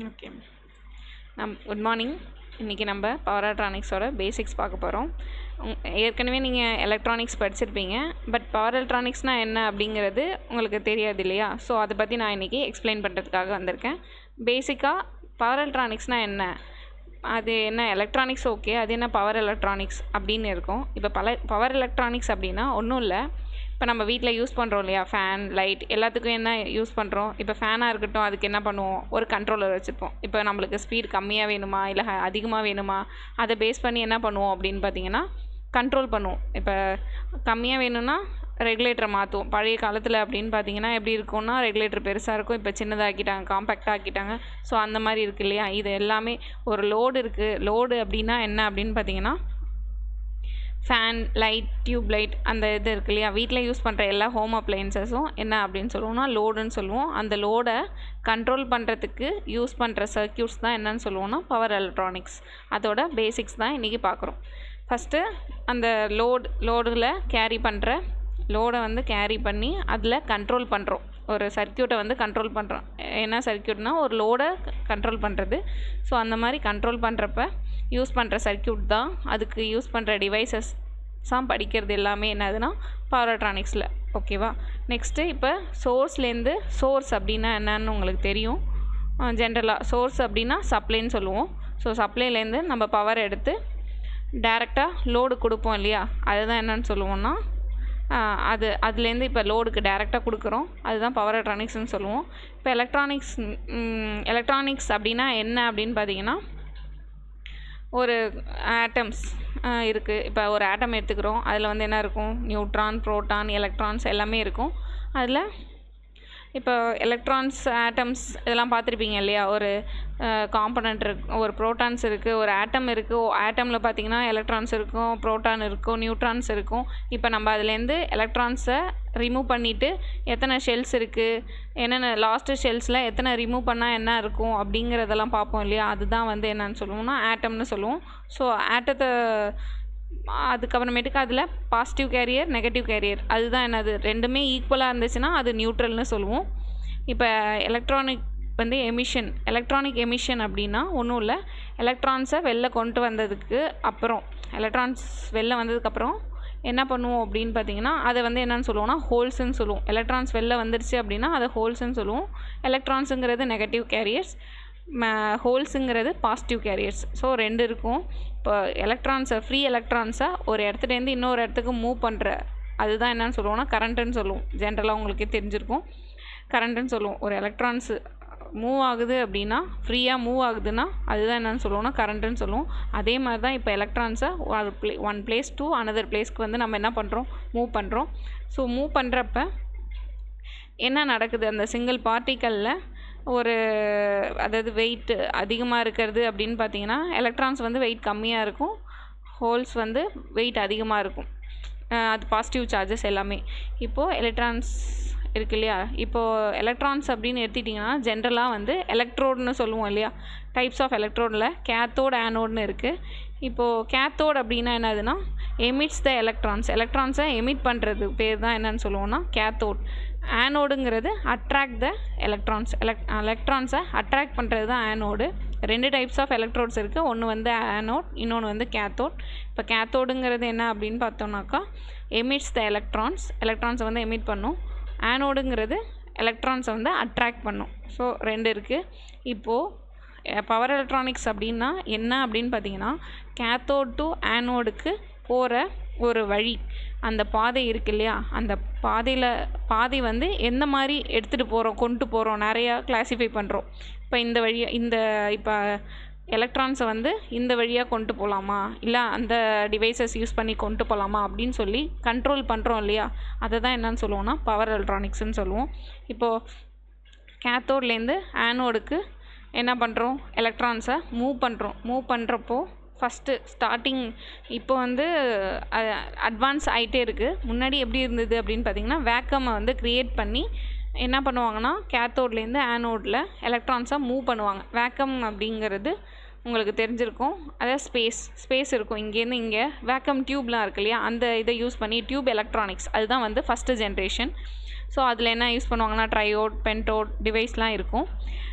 Okay good morning. இன்றைக்கி நம்ம power எலக்ட்ரானிக்ஸோட basics பார்க்க போகிறோம். ஏற்கனவே நீங்கள் எலக்ட்ரானிக்ஸ் படிச்சிருப்பீங்க, பட் பவர் எலக்ட்ரானிக்ஸ்னால் என்ன அப்படிங்கிறது உங்களுக்கு தெரியாது இல்லையா? ஸோ அதை பற்றி நான் இன்றைக்கி எக்ஸ்பிளைன் பண்ணுறதுக்காக வந்திருக்கேன். பேசிக்காக பவர் எலக்ட்ரானிக்ஸ்னால் என்ன, அது என்ன எலக்ட்ரானிக்ஸ் ஓகே, அது என்ன பவர் எலக்ட்ரானிக்ஸ் அப்படின்னு இருக்கும். இப்போ பவர் எலக்ட்ரானிக்ஸ் அப்படின்னா ஒன்றும் இல்லை. இப்போ நம்ம வீட்டில் யூஸ் பண்ணுறோம் இல்லையா, ஃபேன், லைட், எல்லாத்துக்கும் என்ன யூஸ் பண்ணுறோம். இப்போ ஃபேனாக இருக்கட்டும், அதுக்கு என்ன பண்ணுவோம், ஒரு கண்ட்ரோலர் வச்சுருப்போம். இப்போ நம்மளுக்கு ஸ்பீட் கம்மியாக வேணுமா இல்லை அதிகமாக வேணுமா, அதை பேஸ் பண்ணி என்ன பண்ணுவோம் அப்படின்னு பார்த்தீங்கன்னா கண்ட்ரோல் பண்ணுவோம். இப்போ கம்மியாக வேணும்னா ரெகுலேட்டரை மாற்றுவோம். பழைய காலத்தில் அப்படின்னு பார்த்தீங்கன்னா எப்படி இருக்கும்னா, ரெகுலேட்டர் பெருசாக இருக்கும், இப்போ சின்னதாக்கிட்டாங்க, காம்பேக்டாக ஆக்கிட்டாங்க. ஸோ அந்த மாதிரி இருக்குது இல்லையா. இது எல்லாமே ஒரு லோடு இருக்குது. லோடு அப்படின்னா என்ன அப்படின்னு பார்த்தீங்கன்னா, ஃபேன், லைட், டியூப் லைட், அந்த இது இருக்கு இல்லையா, வீட்டில் யூஸ் பண்ணுற எல்லா ஹோம் அப்ளையன்சஸும் என்ன அப்படின்னு சொல்லுவோம்னா லோடுன்னு சொல்லுவோம். அந்த லோடை கண்ட்ரோல் பண்ணுறதுக்கு யூஸ் பண்ணுற சர்க்யூட்ஸ் தான் என்னன்னு சொல்லுவோம்னா பவர் எலக்ட்ரானிக்ஸ். அதோட பேசிக்ஸ் தான் இன்றைக்கி பார்க்குறோம். ஃபஸ்ட்டு அந்த லோடில் லோடை வந்து கேரி பண்ணி அதில் கண்ட்ரோல் பண்ணுறோம். ஒரு சர்க்யூட்டை வந்து கண்ட்ரோல் பண்ணுறோம். என்ன சர்க்யூட்னா ஒரு லோடை கண்ட்ரோல் பண்ணுறது. ஸோ அந்த மாதிரி கண்ட்ரோல் பண்ணுறப்ப யூஸ் பண்ணுற சர்க்யூட் தான், அதுக்கு யூஸ் பண்ணுற டிவைசஸ் தான் படிக்கிறது எல்லாமே என்னதுன்னா பவர் எலக்ட்ரானிக்ஸில். ஓகேவா? நெக்ஸ்ட்டு இப்போ சோர்ஸ் அப்படின்னா என்னன்னு உங்களுக்கு தெரியும். ஜென்ரலாக சோர்ஸ் அப்படின்னா சப்ளைன்னு சொல்லுவோம். ஸோ சப்ளைலேருந்து நம்ம பவர் எடுத்து டைரெக்டாக லோடு கொடுப்போம் இல்லையா, அதுதான் என்னன்னு சொல்லுவோம்னா அதுலேருந்து இப்போ லோடுக்கு டைரெக்டாக கொடுக்குறோம், அதுதான் பவர் எலக்ட்ரானிக்ஸ்னு சொல்லுவோம். இப்போ எலக்ட்ரானிக்ஸ் அப்படின்னா என்ன அப்படின்னு பார்த்தீங்கன்னா, ஒரு ஆட்டம்ஸ் இருக்குது. இப்போ ஒரு ஆட்டம் எடுத்துக்கிறோம், அதில் வந்து என்ன இருக்கும், நியூட்ரான், புரோட்டான், எலக்ட்ரான்ஸ் எல்லாமே இருக்கும். அதில் இப்போ எலக்ட்ரான்ஸ், ஆட்டம்ஸ் இதெல்லாம் பார்த்துருப்பீங்க இல்லையா. ஒரு காம்பனண்ட் இருக்குது, ஒரு ப்ரோட்டான்ஸ் இருக்குது, ஒரு ஆட்டம் இருக்குது. ஆட்டமில் பார்த்திங்கன்னா எலக்ட்ரான்ஸ் இருக்கும், ப்ரோட்டான் இருக்கும், நியூட்ரான்ஸ் இருக்கும். இப்போ நம்ம அதுலேருந்து எலக்ட்ரான்ஸை ரிமூவ் பண்ணிவிட்டு எத்தனை ஷெல்ஸ் இருக்குது, என்னென்ன லாஸ்ட்டு ஷெல்ஸில் எத்தனை ரிமூவ் பண்ணால் என்ன இருக்கும் அப்படிங்கிறதெல்லாம் பார்ப்போம் இல்லையா. அதுதான் வந்து என்னென்னு சொல்லுவோம்னா ஆட்டம்னு சொல்லுவோம். ஸோ ஆட்டத்தை அதுக்கப்புறமேட்டுக்கு அதில் பாசிட்டிவ் கேரியர், நெகட்டிவ் கேரியர், அதுதான் என்னது, ரெண்டுமே ஈக்குவலாக இருந்துச்சுன்னா அது நியூட்ரல்னு சொல்லுவோம். இப்போ எலக்ட்ரானிக் எமிஷன் அப்படின்னா ஒன்றும் இல்லை. எலக்ட்ரான்ஸை வெளில கொண்டு வந்ததுக்கு அப்புறம், என்ன பண்ணுவோம் அப்படின்னு பார்த்தீங்கன்னா, அதை வந்து என்னென்னு சொல்லுவோம்னா ஹோல்ஸ்ன்னு சொல்லுவோம். எலக்ட்ரான்ஸ் வெளில வந்துருச்சு அப்படின்னா அதை ஹோல்ஸ்ன்னு சொல்லுவோம். எலக்ட்ரான்ஸுங்கிறது நெகட்டிவ் கேரியர்ஸ், ஹோல்ஸுங்கிறது பாசிட்டிவ் கேரியர்ஸ். ஸோ ரெண்டு இருக்கும். இப்போ ஃப்ரீ எலக்ட்ரான்ஸை ஒரு இடத்துலேருந்து இன்னொரு இடத்துக்கு மூவ் பண்ணுற, அதுதான் என்னென்னு சொல்லுவோம்னா கரண்ட்டுன்னு சொல்லுவோம். ஜென்ரலாக உங்களுக்கே தெரிஞ்சிருக்கும், கரண்ட்டுன்னு சொல்லுவோம். ஒரு எலக்ட்ரான்ஸ் மூவ் ஆகுது அப்படின்னா, ஃப்ரீயாக மூவ் ஆகுதுன்னா அதுதான் என்னென்னு சொல்லுவோம்னா கரண்ட்டுன்னு சொல்லுவோம். அதே மாதிரி தான் இப்போ எலக்ட்ரான்ஸை ஒன் பிளேஸ் டு அனதர் பிளேஸ்க்கு வந்து நம்ம என்ன பண்ணுறோம், மூவ் பண்ணுறோம். ஸோ மூவ் பண்ணுறப்ப என்ன நடக்குது, அந்த சிங்கிள் பார்ட்டிக்கலில் அதாவது வெயிட் அதிகமாக இருக்கிறது அப்படின்னு பார்த்தீங்கன்னா, எலக்ட்ரான்ஸ் வந்து வெயிட் கம்மியாக இருக்கும், ஹோல்ஸ் வந்து வெயிட் அதிகமாக இருக்கும். அது பாசிட்டிவ் சார்ஜஸ் எல்லாமே. இப்போது எலக்ட்ரான்ஸ் இருக்கு இல்லையா. இப்போது எலக்ட்ரான்ஸ் அப்படின்னு எடுத்துட்டிங்கன்னா ஜென்ரலாக வந்து எலக்ட்ரோடுன்னு சொல்லுவோம் இல்லையா. டைப்ஸ் ஆஃப் எலக்ட்ரோடில் கேத்தோட், ஆனோட்னு இருக்குது. இப்போது கேத்தோட் அப்படின்னா என்னதுன்னா எமிட்ஸ் த எலக்ட்ரான்ஸை எமிட் பண்ணுறது பேர் தான் என்னன்னு சொல்லுவோம்னா கேத்தோட். ஆனோடுங்கிறது அட்ராக்ட் த எலக்ட்ரான்ஸை அட்ராக்ட் பண்ணுறது தான் ஆனோடு. ரெண்டு டைப்ஸ் ஆஃப் எலக்ட்ரோட்ஸ் இருக்குது. ஒன்று வந்து ஆனோட், இன்னொன்று வந்து கேத்தோட். இப்போ கேத்தோடுங்கிறது என்ன அப்படின்னு பார்த்தோம்னாக்கா எமிட்ஸ் த எலக்ட்ரான்ஸை வந்து எமிட் பண்ணும். ஆனோடுங்கிறது எலக்ட்ரான்ஸை வந்து அட்ராக்ட் பண்ணும். ஸோ ரெண்டு இருக்குது. இப்போது பவர் எலக்ட்ரானிக்ஸ் அப்படின்னா என்ன அப்படின்னு பார்த்தீங்கன்னா, கேத்தோட் டு ஆனோடுக்கு போகிற ஒரு வழி, அந்த பாதை இருக்கு இல்லையா, அந்த பாதை வந்து எந்த மாதிரி கொண்டு போகிறோம், நிறையா கிளாஸிஃபை பண்ணுறோம். இப்போ எலக்ட்ரான்ஸை வந்து இந்த வழியாக கொண்டு போகலாமா, இல்லை அந்த டிவைசஸ் யூஸ் பண்ணி கொண்டு போகலாமா அப்படின்னு சொல்லி கண்ட்ரோல் பண்ணுறோம் இல்லையா, அதை தான் என்னன்னு சொல்லுவோம்னா பவர் எலக்ட்ரானிக்ஸ்னு சொல்லுவோம். இப்போது கேத்தோட்லேருந்து ஆனோடுக்கு என்ன பண்ணுறோம், எலக்ட்ரான்ஸை மூவ் பண்ணுறப்போ ஃபஸ்ட்டு ஸ்டார்டிங் இப்போ வந்து அட்வான்ஸ் ஆகிட்டே இருக்குது. முன்னாடி எப்படி இருந்தது அப்படின்னு பார்த்திங்கன்னா, வேக்கமை வந்து க்ரியேட் பண்ணி என்ன பண்ணுவாங்கன்னா கேத்தோட்லேருந்து ஆனோடில் எலக்ட்ரான்ஸை மூவ் பண்ணுவாங்க. வேக்கம் அப்படிங்கிறது உங்களுக்கு தெரிஞ்சிருக்கும். அதாவது ஸ்பேஸ் இருக்கும், இங்கேருந்து இங்கே வேக்கம் டியூப்லாம் இருக்கு இல்லையா, அந்த இதை யூஸ் பண்ணி டியூப் எலக்ட்ரானிக்ஸ், அதுதான் வந்து ஃபஸ்ட்டு ஜென்ரேஷன். ஸோ அதில் என்ன யூஸ் பண்ணுவாங்கன்னா ட்ரையோட், பென்டோட் டிவைஸ்லாம் இருக்கும்.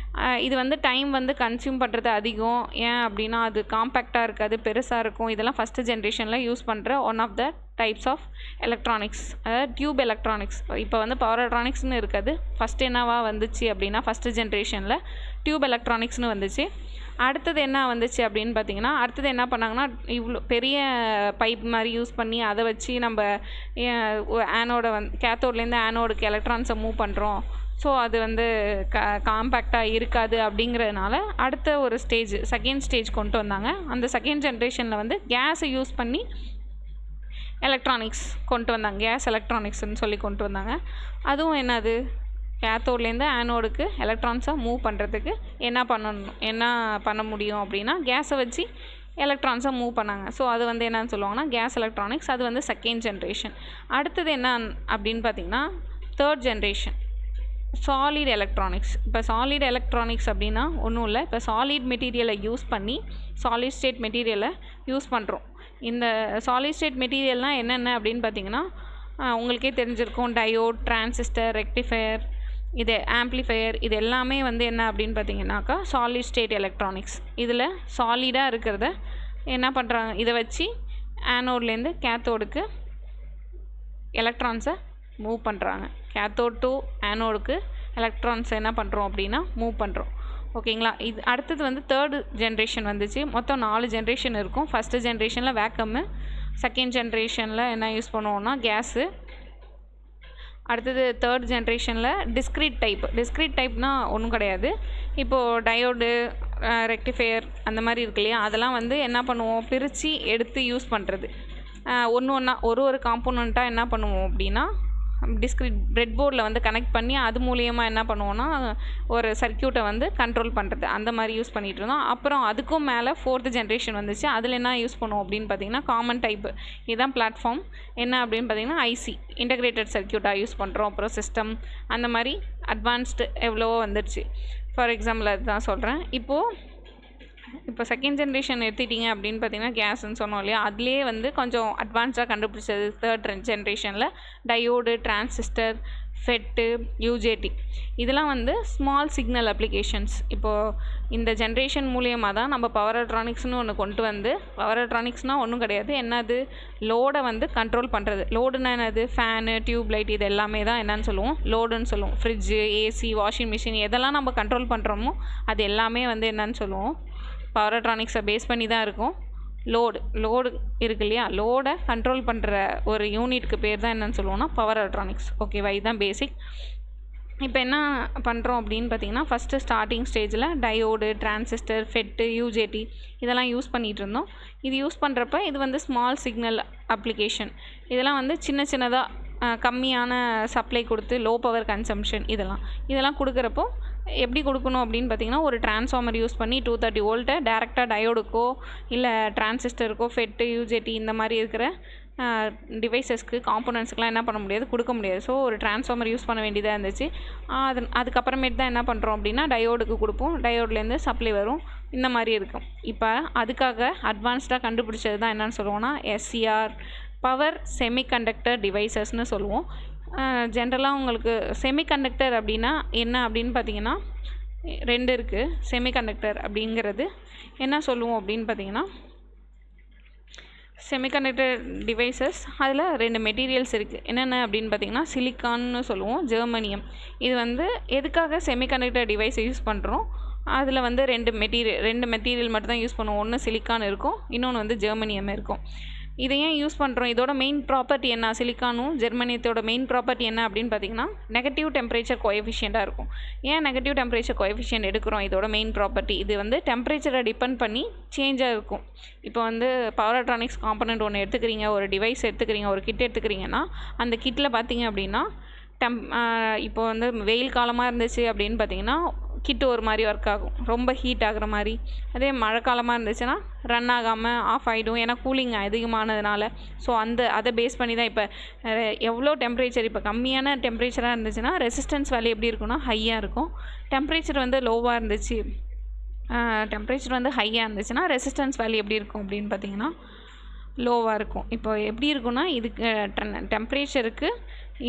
இது வந்து டைம் வந்து கன்சியூம் பண்ணுறது அதிகம். ஏன் அப்படின்னா அது காம்பேக்டாக இருக்காது, பெருசாக இருக்கும். இதெல்லாம் ஃபஸ்ட்டு ஜென்ரேஷனில் யூஸ் பண்ணுற one of the types of electronics, அதாவது டியூப் எலக்ட்ரானிக்ஸ். இப்போ வந்து பவர் எலக்ட்ரானிக்ஸ்னு இருக்காது. ஃபஸ்ட்டு என்னவா வந்துச்சு அப்படின்னா ஃபஸ்ட்டு ஜென்ரேஷனில் டியூப் எலக்ட்ரானிக்ஸ்னு வந்துச்சு. அடுத்தது என்ன வந்துச்சு அப்படின்னு பார்த்தீங்கன்னா, அடுத்தது என்ன பண்ணாங்கன்னா, இவ்வளோ பெரிய பைப் மாதிரி யூஸ் பண்ணி அதை வச்சு நம்ம ஆனோட கேத்தோட்லேருந்து ஆனோடுக்கு எலக்ட்ரான்ஸை மூவ் பண்ணுறோம். ஸோ அது வந்து காம்பேக்டாக இருக்காது அப்படிங்கிறதுனால அடுத்த ஒரு ஸ்டேஜ், செகண்ட் ஸ்டேஜ் கொண்டு வந்தாங்க. அந்த செகண்ட் ஜென்ரேஷனில் வந்து கேஸை யூஸ் பண்ணி எலக்ட்ரானிக்ஸ் கொண்டு வந்தாங்க. கேஸ் எலக்ட்ரானிக்ஸ்னு சொல்லி கொண்டு வந்தாங்க. அதுவும் என்னது, கேத்தோட்லேருந்து ஆனோடுக்கு எலக்ட்ரான்ஸை மூவ் பண்ணுறதுக்கு என்ன பண்ண முடியும் அப்படின்னா கேஸை வச்சு எலக்ட்ரான்ஸை மூவ் பண்ணாங்க. ஸோ அது வந்து என்னன்னு சொல்லுவாங்கன்னா கேஸ் எலக்ட்ரானிக்ஸ். அது வந்து செகண்ட் ஜென்ரேஷன். அடுத்தது என்ன அப்படின்னு பார்த்திங்கன்னா தேர்ட் ஜென்ரேஷன், சாலிட் எலக்ட்ரானிக்ஸ். இப்போ சாலிட் எலக்ட்ரானிக்ஸ் அப்படின்னா ஒன்றும் இல்லை, இப்போ சாலிட் மெட்டீரியலை யூஸ் பண்ணி சாலிட் ஸ்டேட் மெட்டீரியலை யூஸ் பண்ணுறோம். இந்த சாலிட் ஸ்டேட் மெட்டீரியல்னால் என்னென்ன அப்படின்னு பார்த்தீங்கன்னா உங்களுக்கே தெரிஞ்சிருக்கும். டயோட், டிரான்சிஸ்டர், ரெக்டிஃபையர், இது ஆம்ப்ளிஃபையர், இது எல்லாமே வந்து என்ன அப்படின்னு பார்த்தீங்கன்னாக்கா சாலிட் ஸ்டேட் எலக்ட்ரானிக்ஸ். இதில் சாலிடாக இருக்கிறத என்ன பண்ணுறாங்க, இதை வச்சு ஆனோட்லேருந்து கேத்தோடுக்கு எலக்ட்ரான்ஸை மூவ் பண்ணுறாங்க. கேத்தோட் டு ஆனோடுக்கு எலக்ட்ரான்ஸை என்ன பண்ணுறோம் அப்படின்னா மூவ் பண்ணுறோம். ஓகேங்களா. இது அடுத்தது வந்து தேர்டு ஜென்ரேஷன் வந்துச்சு. மொத்தம் 4 ஜென்ரேஷன் இருக்கும். ஃபஸ்ட்டு ஜென்ரேஷனில் வேக்கம்மு, செகண்ட் ஜென்ரேஷனில் என்ன யூஸ் பண்ணுவோன்னா கேஸு, அடுத்தது தேர்ட் ஜென்ரேஷனில் டிஸ்க்ரீட் டைப். டிஸ்க்ரீட் டைப்னால் ஒன்றும் கிடையாது. இப்போது டயோடு, ரெக்டிஃபையர் அந்த மாதிரி இருக்கு இல்லையா, அதெல்லாம் வந்து என்ன பண்ணுவோம், பிரித்து எடுத்து யூஸ் பண்ணுறது. ஒன்று ஒரு காம்போனண்ட்டாக என்ன பண்ணுவோம் அப்படின்னா டிஸ்க்ரீட் பிரெட் போர்டில் வந்து கனெக்ட் பண்ணி அது மூலியமாக என்ன பண்ணுவோன்னா ஒரு சர்க்கியூட்டை வந்து கண்ட்ரோல் பண்ணுறது, அந்த மாதிரி யூஸ் பண்ணிகிட்டு இருந்தோம். அப்புறம் அதுக்கும் மேலே ஃபோர்த்து ஜென்ரேஷன் வந்துச்சு. அதில் என்ன யூஸ் பண்ணுவோம் அப்படின்னு பார்த்தீங்கன்னா காமன் டைப்பு. இதுதான் பிளாட்ஃபார்ம். என்ன அப்படின்னு பார்த்தீங்கன்னா ஐசி, இன்டகிரேட்டட் சர்க்கியூட்டாக யூஸ் பண்ணுறோம். அப்புறம் சிஸ்டம், அந்த மாதிரி அட்வான்ஸ்டு எவ்வளவோ வந்துடுச்சு. ஃபார் எக்ஸாம்பிள் அதுதான் சொல்கிறேன். இப்போ செகண்ட் ஜென்ரேஷன் எடுத்துக்கிட்டிங்க அப்படின்னு பார்த்தீங்கன்னா கேஸ்ன்னு சொன்னோம் இல்லையா, அதுலேயே வந்து கொஞ்சம் அட்வான்ஸாக கண்டுபிடிச்சது தேர்ட் ஜென்ரேஷனில் டயோடு, டிரான்சிஸ்டர், ஃபெட்டு, யூஜேடி. இதெல்லாம் வந்து ஸ்மால் சிக்னல் அப்ளிகேஷன்ஸ். இப்போது இந்த ஜென்ரேஷன் மூலியமாக தான் நம்ம பவர் எலக்ட்ரானிக்ஸ்னு ஒன்று கொண்டு வந்து, பவர் எலக்ட்ரானிக்ஸ்னால் ஒன்றும் கிடையாது, என்னது லோடை வந்து கண்ட்ரோல் பண்ணுறது. லோடுன்னா என்னது, ஃபேனு, டியூப் லைட், இது எல்லாமே தான் என்னன்னு சொல்லுவோம், லோடுன்னு சொல்லுவோம். ஃப்ரிட்ஜு, ஏசி, வாஷிங் மிஷின், எதெல்லாம் நம்ம கண்ட்ரோல் பண்ணுறோமோ அது எல்லாமே வந்து என்னன்னு சொல்லுவோம், பவர் எலக்ட்ரானிக்ஸை பேஸ் பண்ணி தான் இருக்கும். லோடு இருக்கு இல்லையா, லோடை கண்ட்ரோல் பண்ணுற ஒரு யூனிட்டுக்கு பேர் தான் என்னன்னு சொல்லுவோம்னா பவர் எலக்ட்ரானிக்ஸ். ஓகேவா, இதுதான் பேசிக். இப்போ என்ன பண்ணுறோம் அப்படின்னு பார்த்தீங்கன்னா ஃபஸ்ட்டு ஸ்டார்டிங் ஸ்டேஜில் டயோடு, டிரான்சிஸ்டர், ஃபெட்டு, யூஜேடி இதெல்லாம் யூஸ் பண்ணிகிட்டு இருந்தோம். இது யூஸ் பண்ணுறப்ப இது வந்து ஸ்மால் சிக்னல் அப்ளிகேஷன். இதெல்லாம் வந்து சின்னதாக கம்மியான சப்ளை கொடுத்து லோ பவர் கன்சம்ஷன் இதெல்லாம் கொடுக்குறப்போ எப்படி கொடுக்கணும் அப்படின்னு பார்த்தீங்கன்னா ஒரு டிரான்ஸ்ஃபார்மர் யூஸ் பண்ணி 230 வோல்ட்டை டேரெக்டாக டயோடுக்கோ இல்லை டிரான்சிஸ்டருக்கோ, ஃபெட்டு, யூஜேடி இந்த மாதிரி இருக்கிற டிவைசஸ்க்கு, காம்போனன்ட்ஸ்க்குலாம் என்ன பண்ண முடியாது, கொடுக்க முடியாது. ஸோ ஒரு டிரான்ஸ்ஃபார்மர் யூஸ் பண்ண வேண்டியதாக இருந்துச்சு. அதுக்கப்புறமேட்டு தான் என்ன பண்ணுறோம் அப்படின்னா டயோடுக்கு கொடுப்போம், டயோட்லேருந்து சப்ளை வரும், இந்த மாதிரி இருக்கும். இப்போ அதுக்காக அட்வான்ஸ்டாக கண்டுபிடிச்சது தான் என்னென்னு சொல்லுவோம்னா எஸ்சிஆர், பவர் செமிகண்டக்டர் டிவைசஸ்னு சொல்லுவோம். ஜென்ரலாக உங்களுக்கு செமிகண்டக்டர் அப்படின்னா என்ன அப்படின்னு பார்த்தீங்கன்னா 2 இருக்குது. செமிகண்டக்டர் அப்படிங்கிறது என்ன சொல்லுவோம் அப்படின்னு பார்த்தீங்கன்னா செமிகண்டக்டர் டிவைசஸ், அதில் 2 மெட்டீரியல்ஸ் இருக்குது. என்னென்ன அப்படின்னு பார்த்தீங்கன்னா சிலிக்கான்னு சொல்லுவோம், ஜெர்மனியம். இது வந்து எதுக்காக செமிகண்டக்டர் டிவைஸை யூஸ் பண்ணுறோம், அதில் வந்து 2 மெட்டீரியல் மட்டும் தான் யூஸ் பண்ணுவோம். ஒன்று சிலிக்கான் இருக்கும், இன்னொன்று வந்து ஜெர்மனியம் இருக்கும். இதை ஏன் யூஸ் பண்ணுறோம், இதோட மெயின் ப்ராப்பர்ட்டி என்ன, சிலிக்கானும் ஜெர்மனியத்தோட மெயின் ப்ராப்பர்ட்டி என்ன அப்படின்னு பார்த்தீங்கன்னா நெகட்டிவ் டெம்பரேச்சர் கோஎஃபிஷியண்ட்டாக இருக்கும். ஏன் நெகட்டிவ் டெம்பரேச்சர் கோஎஃபிஷியன்ட் எடுக்கிறோம், இதோட மெயின் ப்ராப்பர்ட்டி இது வந்து டெம்பரேச்சரை டிபெண்ட் பண்ணி சேஞ்சாக இருக்கும். இப்போ வந்து பவர் எலக்ட்ரானிக்ஸ் காம்பனண்ட் ஒன்று எடுத்துக்கிறீங்க, ஒரு டிவைஸ் எடுத்துக்கிறீங்க, ஒரு கிட் எடுத்துக்கிறீங்கன்னா அந்த கிட்டில் பார்த்தீங்க அப்படின்னா இப்போ வந்து வெயில் காலமாக இருந்துச்சு அப்படின்னு பார்த்தீங்கன்னா கிட்டு ஒரு மாதிரி ஒர்க் ஆகும், ரொம்ப ஹீட் ஆகிற மாதிரி. அதே மழை காலமாக இருந்துச்சுன்னா ரன் ஆகாமல் ஆஃப் ஆகிடும், ஏன்னா கூலிங் அதிகமானதுனால. ஸோ அதை பேஸ் பண்ணி தான் இப்போ எவ்வளோ டெம்பரேச்சர், இப்போ கம்மியான டெம்பரேச்சராக இருந்துச்சுன்னா ரெசிஸ்டன்ஸ் வேல்யூ எப்படி இருக்குன்னா ஹையாக இருக்கும். டெம்பரேச்சர் வந்து லோவாக இருந்துச்சு, டெம்பரேச்சர் வந்து ஹையாக இருந்துச்சுன்னா ரெசிஸ்டன்ஸ் வேல்யூ எப்படி இருக்கும் அப்படின்னு பார்த்தீங்கன்னா லோவாக இருக்கும். இப்போ எப்படி இருக்குன்னா இதுக்கு டெம்பரேச்சருக்கு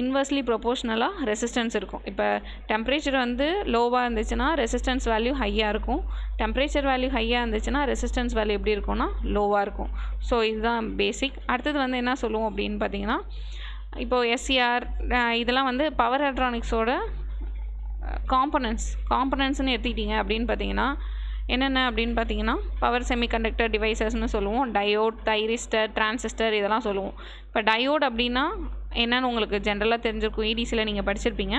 இன்வெர்ஸ்லி ப்ரொபோஷ்னலாக ரெசிஸ்டன்ஸ் இருக்கும். இப்போ டெம்பரேச்சர் வந்து லோவாக இருந்துச்சுன்னா ரெசிஸ்டன்ஸ் வேல்யூ ஹையாக இருக்கும். டெம்பரேச்சர் வேல்யூ ஹையாக இருந்துச்சுன்னா ரெசிஸ்டன்ஸ் வேல்யூ எப்படி இருக்கும்னா லோவாக இருக்கும். ஸோ இதுதான் பேசிக். அடுத்தது வந்து என்ன சொல்லுவோம் அப்படின்னு பார்த்தீங்கன்னா, இப்போது எஸ்சிஆர் இதெல்லாம் வந்து பவர் எலக்ட்ரானிக்ஸோட காம்பனன்ட்ஸ்னு எடுத்துக்கிட்டிங்க அப்படின்னு பார்த்தீங்கன்னா என்னென்ன அப்படின்னு பார்த்தீங்கன்னா பவர் செமிகண்டக்டர் டிவைசஸ்னு சொல்லுவோம். டயோட், தைரிஸ்டர், டிரான்சிஸ்டர் இதெல்லாம் சொல்லுவோம். இப்போ டயோட் அப்படின்னா என்னென்னு உங்களுக்கு ஜென்ரலாக தெரிஞ்சிருக்கும், இடிசியில் நீங்கள் படிச்சிருப்பீங்க.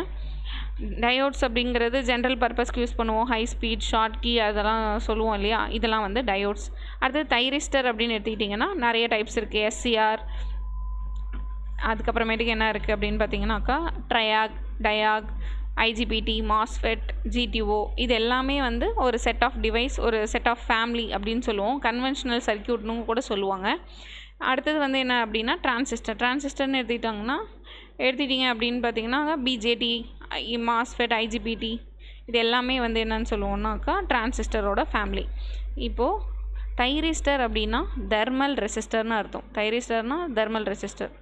டயோட்ஸ் அப்படிங்கிறது ஜென்ரல் பர்பஸ்க்கு யூஸ் பண்ணுவோம். ஹை ஸ்பீட், ஷார்ட் கீ அதெல்லாம் சொல்லுவோம் இல்லையா, இதெல்லாம் வந்து டயோட்ஸ். அடுத்தது தைரிஸ்டர் அப்படின்னு எடுத்துக்கிட்டிங்கன்னா நிறைய டைப்ஸ் இருக்குது. எஸ்சிஆர், அதுக்கப்புறமேட்டுக்கு என்ன இருக்குது அப்படின்னு பார்த்தீங்கன்னாக்கா ட்ரையாக், டயாக், ஐஜிபிடி, மாஸ்ஃபெட், ஜிடிஓ இது எல்லாமே வந்து ஒரு செட் ஆஃப் டிவைஸ், ஒரு செட் ஆஃப் ஃபேமிலி அப்படின்னு சொல்லுவோம். கன்வென்ஷனல் சர்க்யூட்னு கூட சொல்லுவாங்க. அடுத்தது வந்து என்ன அப்படின்னா டிரான்சிஸ்டர்னு எடுத்துக்கிட்டிங்க அப்படின்னு பார்த்தீங்கன்னா பிஜேடி, மாஸ்ஃபெட், ஐஜிபிடி இது எல்லாமே வந்து என்னன்னு சொல்லுவோம்னாக்கா டிரான்சிஸ்டரோட ஃபேமிலி. இப்போது தைரிஸ்டர் அப்படின்னா தெர்மல் ரெசிஸ்டர்னு அர்த்தம். தைரிஸ்டர்னால் தெர்மல் ரெசிஸ்டர்.